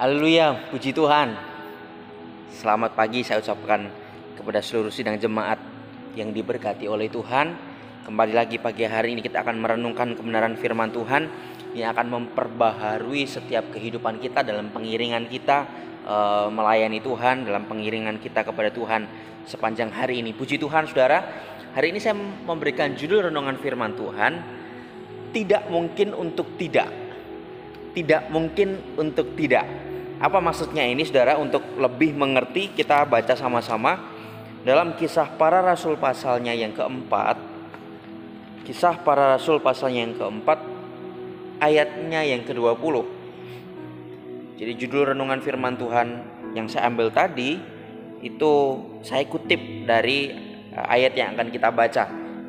Haleluya, puji Tuhan. Selamat pagi saya ucapkan kepada seluruh sidang jemaat yang diberkati oleh Tuhan. Kembali lagi pagi hari ini kita akan merenungkan kebenaran firman Tuhan yang akan memperbaharui setiap kehidupan kita dalam pengiringan kita melayani Tuhan, dalam pengiringan kita kepada Tuhan sepanjang hari ini. Puji Tuhan saudara, hari ini saya memberikan judul renungan firman Tuhan, tidak mungkin untuk tidak. Tidak mungkin untuk tidak. Apa maksudnya ini saudara? Untuk lebih mengerti kita baca sama-sama dalam Kisah Para Rasul pasalnya yang keempat. Kisah Para Rasul pasalnya yang keempat, ayatnya yang ke-20. Jadi judul renungan firman Tuhan yang saya ambil tadi itu saya kutip dari ayat yang akan kita baca.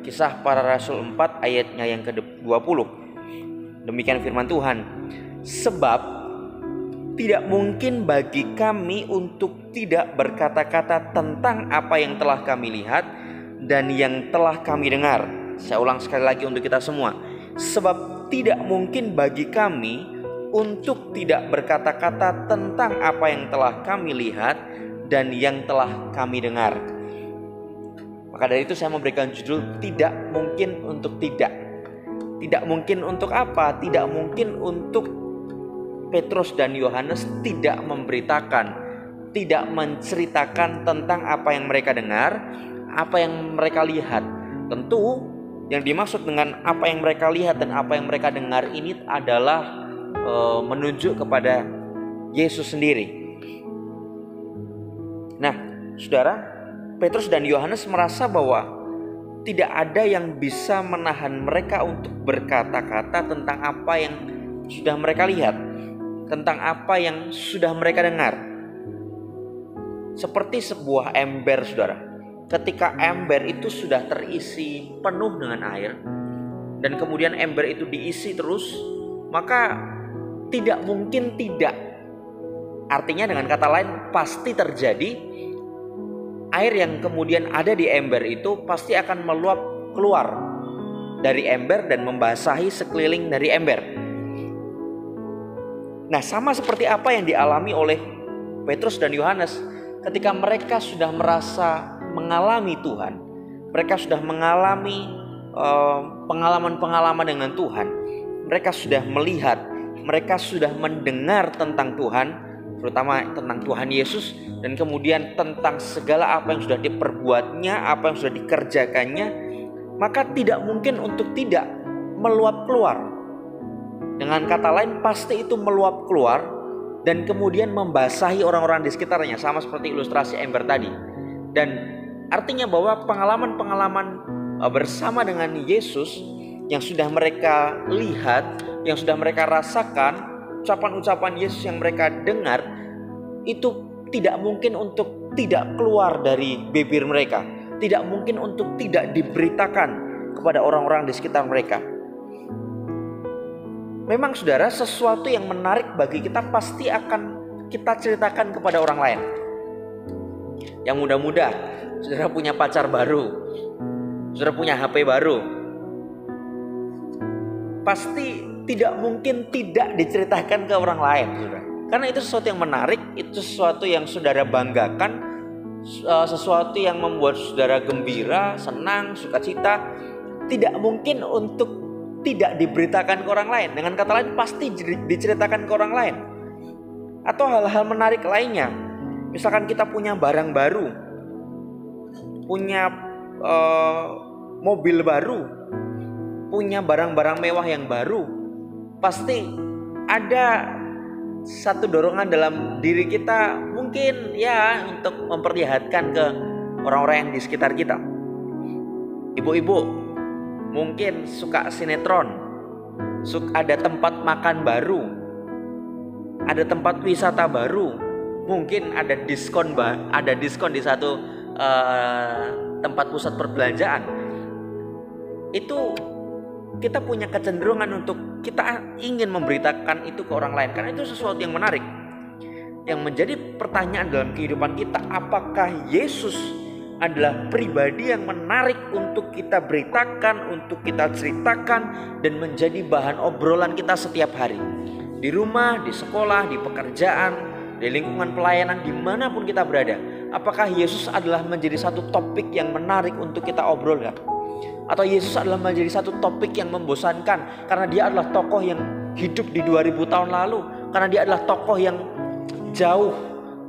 Kisah Para Rasul 4 ayatnya yang ke-20. Demikian firman Tuhan. Sebab tidak mungkin bagi kami untuk tidak berkata-kata tentang apa yang telah kami lihat dan yang telah kami dengar. Saya ulang sekali lagi untuk kita semua. Sebab tidak mungkin bagi kami untuk tidak berkata-kata tentang apa yang telah kami lihat dan yang telah kami dengar. Maka dari itu saya memberikan judul tidak mungkin untuk tidak. Tidak mungkin untuk apa? Tidak mungkin untuk Petrus dan Yohanes tidak memberitakan, tidak menceritakan tentang apa yang mereka dengar, apa yang mereka lihat. Tentu yang dimaksud dengan apa yang mereka lihat dan apa yang mereka dengar ini adalah menunjuk kepada Yesus sendiri. Nah, saudara, Petrus dan Yohanes merasa bahwa tidak ada yang bisa menahan mereka untuk berkata-kata tentang apa yang sudah mereka lihat, tentang apa yang sudah mereka dengar. Seperti sebuah ember saudara. Ketika ember itu sudah terisi penuh dengan air dan kemudian ember itu diisi terus, maka tidak mungkin tidak. Artinya dengan kata lain pasti terjadi. Air yang kemudian ada di ember itu pasti akan meluap keluar dari ember dan membasahi sekeliling dari ember. Nah, sama seperti apa yang dialami oleh Petrus dan Yohanes ketika mereka sudah merasa mengalami Tuhan. Mereka sudah mengalami pengalaman-pengalaman dengan Tuhan. Mereka sudah melihat, mereka sudah mendengar tentang Tuhan, terutama tentang Tuhan Yesus, dan kemudian tentang segala apa yang sudah diperbuatnya, apa yang sudah dikerjakannya. Maka tidak mungkin untuk tidak meluap keluar. Dengan kata lain pasti itu meluap keluar dan kemudian membasahi orang-orang di sekitarnya, sama seperti ilustrasi ember tadi. Dan artinya bahwa pengalaman-pengalaman bersama dengan Yesus yang sudah mereka lihat, yang sudah mereka rasakan, ucapan-ucapan Yesus yang mereka dengar, itu tidak mungkin untuk tidak keluar dari bibir mereka, tidak mungkin untuk tidak diberitakan kepada orang-orang di sekitar mereka. Memang saudara, sesuatu yang menarik bagi kita pasti akan kita ceritakan kepada orang lain. Yang muda-muda, saudara punya pacar baru, saudara punya HP baru, pasti tidak mungkin tidak diceritakan ke orang lain, saudara. Karena itu sesuatu yang menarik, itu sesuatu yang saudara banggakan, sesuatu yang membuat saudara gembira, senang, sukacita. Tidak mungkin untuk tidak diberitakan ke orang lain. Dengan kata lain pasti diceritakan ke orang lain. Atau hal-hal menarik lainnya. Misalkan kita punya barang baru, punya mobil baru, punya barang-barang mewah yang baru, pasti ada satu dorongan dalam diri kita, mungkin ya untuk memperlihatkan ke orang-orang yang di sekitar kita. Ibu-ibu mungkin suka sinetron, ada tempat makan baru, ada tempat wisata baru, mungkin ada diskon di satu tempat pusat perbelanjaan. Itu kita punya kecenderungan untuk kita ingin memberitakan itu ke orang lain, karena itu sesuatu yang menarik. Yang menjadi pertanyaan dalam kehidupan kita, apakah Yesus adalah pribadi yang menarik untuk kita beritakan, untuk kita ceritakan, dan menjadi bahan obrolan kita setiap hari. Di Di rumah, di sekolah, di pekerjaan, di lingkungan pelayanan, dimanapun kita berada. Apakah Yesus adalah menjadi satu topik yang menarik untuk kita obrolkan? Atau Yesus adalah menjadi satu topik yang membosankan karena dia adalah tokoh yang hidup di 2000 tahun lalu, karena dia adalah tokoh yang jauh,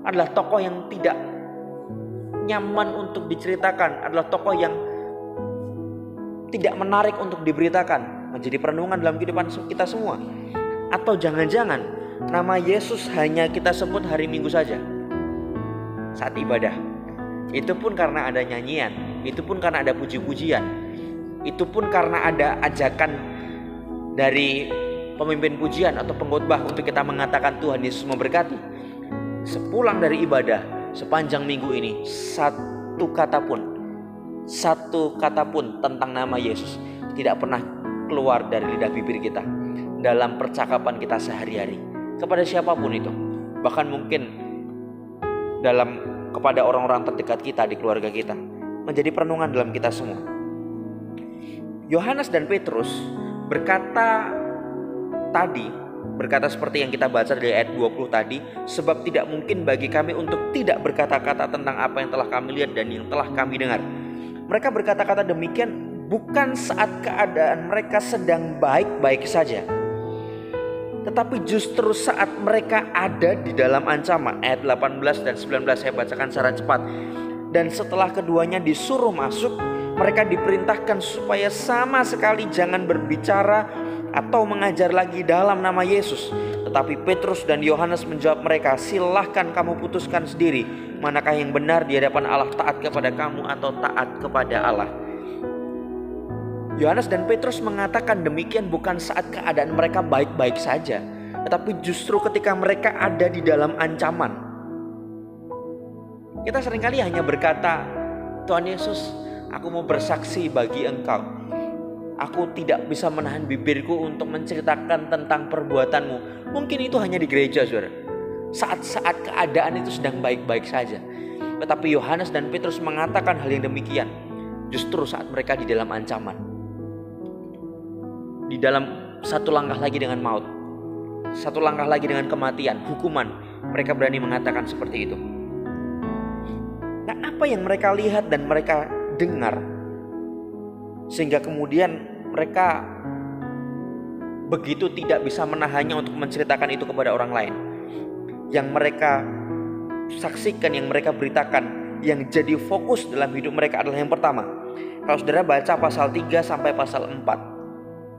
adalah tokoh yang tidak nyaman untuk diceritakan, adalah tokoh yang tidak menarik untuk diberitakan, menjadi perenungan dalam kehidupan kita semua. Atau jangan-jangan nama Yesus hanya kita sebut hari Minggu saja saat ibadah. Itu pun karena ada nyanyian, itu pun karena ada puji-pujian, itu pun karena ada ajakan dari pemimpin pujian atau pengkhotbah untuk kita mengatakan Tuhan Yesus memberkati. Sepulang dari ibadah, sepanjang minggu ini satu kata pun tentang nama Yesus tidak pernah keluar dari lidah bibir kita dalam percakapan kita sehari-hari kepada siapapun itu. Bahkan mungkin kepada orang-orang terdekat kita di keluarga kita, menjadi perenungan dalam kita semua. Yohanes dan Petrus berkata seperti yang kita baca dari ayat 20 tadi, sebab tidak mungkin bagi kami untuk tidak berkata-kata tentang apa yang telah kami lihat dan yang telah kami dengar. Mereka berkata-kata demikian bukan saat keadaan mereka sedang baik-baik saja, tetapi justru saat mereka ada di dalam ancaman. Ayat 18 dan 19 saya bacakan secara cepat. Dan setelah keduanya disuruh masuk, mereka diperintahkan supaya sama sekali jangan berbicara atau mengajar lagi dalam nama Yesus. Tetapi Petrus dan Yohanes menjawab mereka, silahkan kamu putuskan sendiri, manakah yang benar di hadapan Allah, taat kepada kamu atau taat kepada Allah. Yohanes dan Petrus mengatakan demikian bukan saat keadaan mereka baik-baik saja, tetapi justru ketika mereka ada di dalam ancaman. Kita seringkali hanya berkata, Tuhan Yesus, aku mau bersaksi bagi Engkau. Aku tidak bisa menahan bibirku untuk menceritakan tentang perbuatanmu. Mungkin itu hanya di gereja, saudara. Saat-saat keadaan itu sedang baik-baik saja. Tetapi Yohanes dan Petrus mengatakan hal yang demikian justru saat mereka di dalam ancaman, di dalam satu langkah lagi dengan maut, satu langkah lagi dengan kematian, hukuman. Mereka berani mengatakan seperti itu. Nah, apa yang mereka lihat dan mereka dengar sehingga kemudian mereka begitu tidak bisa menahannya untuk menceritakan itu kepada orang lain? Yang mereka saksikan, yang mereka beritakan, yang jadi fokus dalam hidup mereka adalah yang pertama. Kalau saudara baca pasal 3 sampai pasal 4,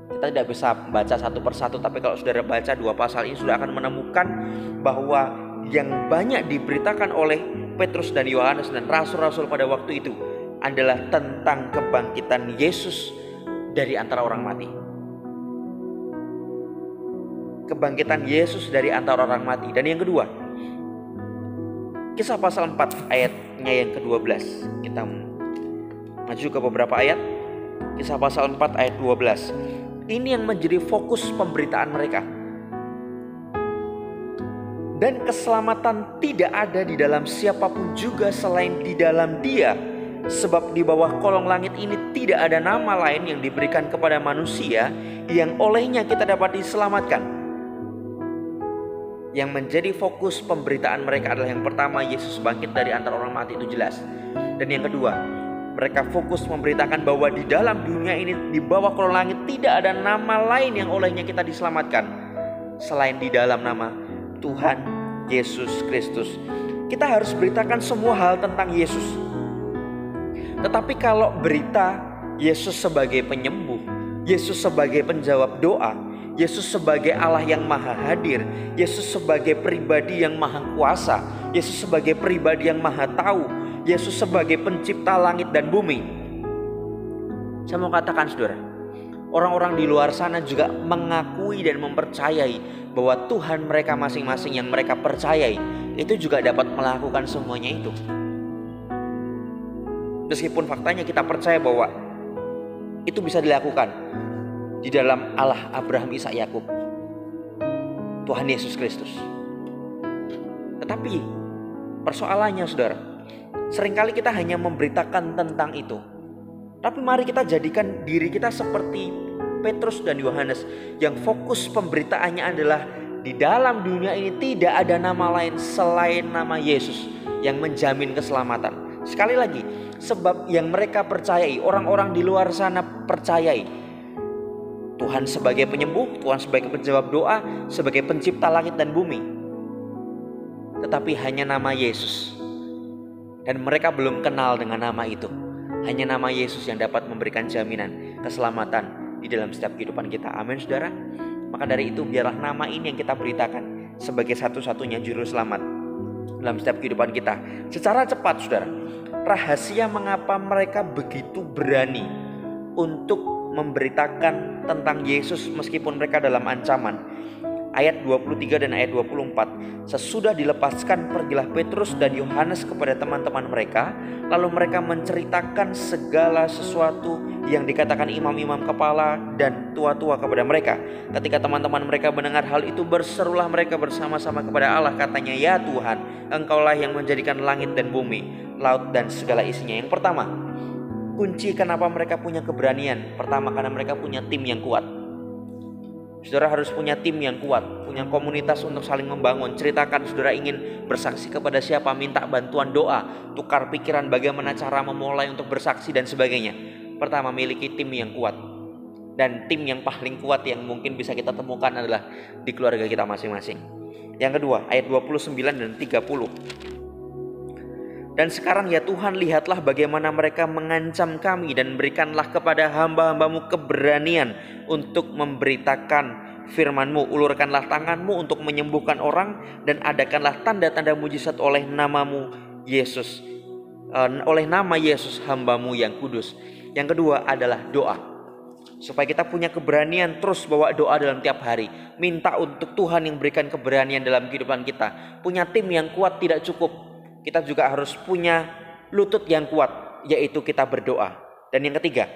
kita tidak bisa baca satu persatu, tapi kalau saudara baca 2 pasal ini, sudah akan menemukan bahwa yang banyak diberitakan oleh Petrus dan Yohanes dan rasul-rasul pada waktu itu adalah tentang kebangkitan Yesus dari antara orang mati. Kebangkitan Yesus dari antara orang mati. Dan yang kedua, Kisah pasal 4 ayatnya yang ke-12. Kita maju ke beberapa ayat. Kisah pasal 4 ayat 12. Ini yang menjadi fokus pemberitaan mereka. Dan keselamatan tidak ada di dalam siapapun juga selain di dalam Dia, sebab di bawah kolong langit ini tidak ada nama lain yang diberikan kepada manusia yang olehnya kita dapat diselamatkan. Yang menjadi fokus pemberitaan mereka adalah yang pertama, Yesus bangkit dari antara orang mati, itu jelas. Dan yang kedua, mereka fokus memberitakan bahwa di dalam dunia ini, di bawah kolong langit tidak ada nama lain yang olehnya kita diselamatkan selain di dalam nama Tuhan Yesus Kristus. Kita harus beritakan semua hal tentang Yesus. Tetapi kalau berita Yesus sebagai penyembuh, Yesus sebagai penjawab doa, Yesus sebagai Allah yang maha hadir, Yesus sebagai pribadi yang maha kuasa, Yesus sebagai pribadi yang maha tahu, Yesus sebagai pencipta langit dan bumi. Saya mau katakan saudara, orang-orang di luar sana juga mengakui dan mempercayai bahwa Tuhan mereka masing-masing yang mereka percayai itu juga dapat melakukan semuanya itu. Meskipun faktanya kita percaya bahwa itu bisa dilakukan di dalam Allah Abraham, Ishak, Yakub, Tuhan Yesus Kristus. Tetapi persoalannya saudara, seringkali kita hanya memberitakan tentang itu. Tapi mari kita jadikan diri kita seperti Petrus dan Yohanes yang fokus pemberitaannya adalah di dalam dunia ini tidak ada nama lain selain nama Yesus yang menjamin keselamatan. Sekali lagi, sebab yang mereka percayai, orang-orang di luar sana percayai Tuhan sebagai penyembuh, Tuhan sebagai penjawab doa, sebagai pencipta langit dan bumi. Tetapi hanya nama Yesus. Dan mereka belum kenal dengan nama itu. Hanya nama Yesus yang dapat memberikan jaminan keselamatan di dalam setiap kehidupan kita. Amin, saudara. Maka dari itu biarlah nama ini yang kita beritakan sebagai satu-satunya juru selamat dalam setiap kehidupan kita. Secara cepat, saudara, rahasia mengapa mereka begitu berani untuk memberitakan tentang Yesus meskipun mereka dalam ancaman. Ayat 23 dan ayat 24. Sesudah dilepaskan, pergilah Petrus dan Yohanes kepada teman-teman mereka. Lalu mereka menceritakan segala sesuatu yang dikatakan imam-imam kepala dan tua-tua kepada mereka. Ketika teman-teman mereka mendengar hal itu, berserulah mereka bersama-sama kepada Allah. Katanya, ya Tuhan, Engkaulah yang menjadikan langit dan bumi, laut dan segala isinya. Yang pertama, kunci kenapa mereka punya keberanian. Pertama, karena mereka punya tim yang kuat. Saudara harus punya tim yang kuat, punya komunitas untuk saling membangun. Ceritakan saudara ingin bersaksi kepada siapa, minta bantuan doa, tukar pikiran bagaimana cara memulai untuk bersaksi dan sebagainya. Pertama, miliki tim yang kuat. Dan tim yang paling kuat yang mungkin bisa kita temukan adalah di keluarga kita masing-masing. Yang kedua, ayat 29 dan 30. Dan sekarang ya Tuhan, lihatlah bagaimana mereka mengancam kami, dan berikanlah kepada hamba-hambamu keberanian untuk memberitakan firman-Mu. Ulurkanlah tangan-Mu untuk menyembuhkan orang, dan adakanlah tanda-tanda mujizat oleh namamu Yesus, oleh nama Yesus hamba-Mu yang kudus. Yang kedua adalah doa. Supaya kita punya keberanian terus bawa doa dalam tiap hari. Minta untuk Tuhan yang berikan keberanian dalam kehidupan kita. Punya tim yang kuat tidak cukup. Kita juga harus punya lutut yang kuat, yaitu kita berdoa. Dan yang ketiga,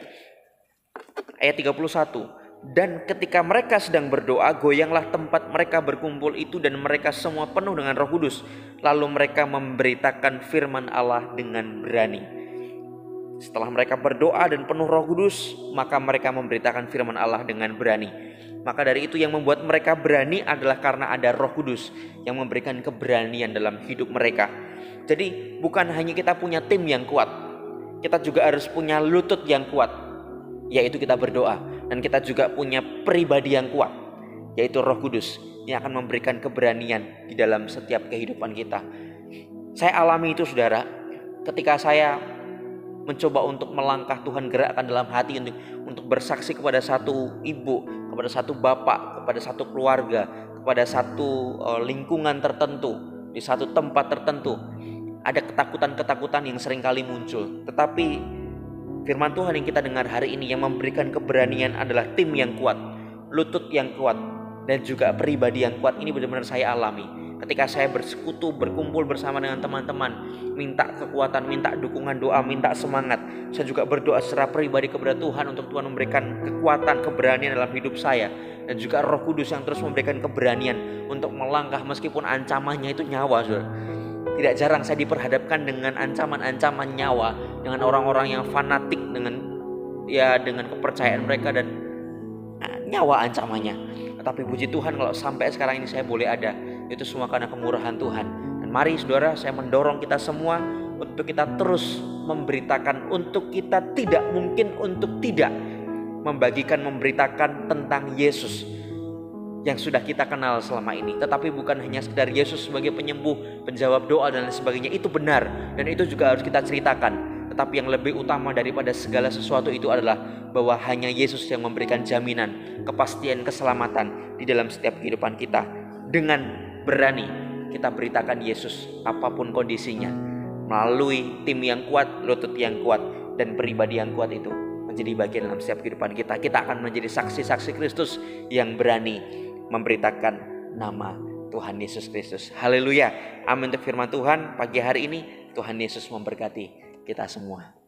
ayat 31. Dan ketika mereka sedang berdoa, goyanglah tempat mereka berkumpul itu, dan mereka semua penuh dengan Roh Kudus. Lalu mereka memberitakan firman Allah dengan berani. Setelah mereka berdoa dan penuh Roh Kudus, maka mereka memberitakan firman Allah dengan berani. Maka dari itu yang membuat mereka berani adalah karena ada Roh Kudus yang memberikan keberanian dalam hidup mereka. Jadi bukan hanya kita punya tim yang kuat, kita juga harus punya lutut yang kuat, yaitu kita berdoa. Dan kita juga punya pribadi yang kuat, yaitu Roh Kudus yang akan memberikan keberanian di dalam setiap kehidupan kita. Saya alami itu, saudara, ketika saya mencoba untuk melangkah, Tuhan gerakkan dalam hati untuk bersaksi kepada satu ibu, kepada satu bapak, kepada satu keluarga, kepada satu lingkungan tertentu, di satu tempat tertentu. Ada ketakutan-ketakutan yang seringkali muncul. Tetapi firman Tuhan yang kita dengar hari ini yang memberikan keberanian adalah tim yang kuat, lutut yang kuat, dan juga pribadi yang kuat. Ini benar-benar saya alami. Ketika saya bersekutu, berkumpul bersama dengan teman-teman, minta kekuatan, minta dukungan doa, minta semangat. Saya juga berdoa secara pribadi kepada Tuhan untuk Tuhan memberikan kekuatan, keberanian dalam hidup saya. Dan juga Roh Kudus yang terus memberikan keberanian untuk melangkah meskipun ancamannya itu nyawa, saudara. Tidak jarang saya diperhadapkan dengan ancaman-ancaman nyawa, dengan orang-orang yang fanatik dengan kepercayaan mereka dan nyawa ancamannya. Tetapi puji Tuhan kalau sampai sekarang ini saya boleh ada, itu semua karena kemurahan Tuhan. Dan mari saudara, saya mendorong kita semua untuk kita terus memberitakan, untuk kita tidak mungkin untuk tidak memberitakan tentang Yesus yang sudah kita kenal selama ini. Tetapi bukan hanya sekedar Yesus sebagai penyembuh, penjawab doa dan lain sebagainya. Itu benar dan itu juga harus kita ceritakan. Tetapi yang lebih utama daripada segala sesuatu itu adalah bahwa hanya Yesus yang memberikan jaminan, kepastian, keselamatan di dalam setiap kehidupan kita. Dengan berani kita beritakan Yesus apapun kondisinya, melalui tim yang kuat, lutut yang kuat, dan pribadi yang kuat itu menjadi bagian dalam setiap kehidupan kita. Kita akan menjadi saksi-saksi Kristus yang berani memberitakan nama Tuhan Yesus Kristus. Haleluya. Amin untuk firman Tuhan pagi hari ini. Tuhan Yesus memberkati kita semua.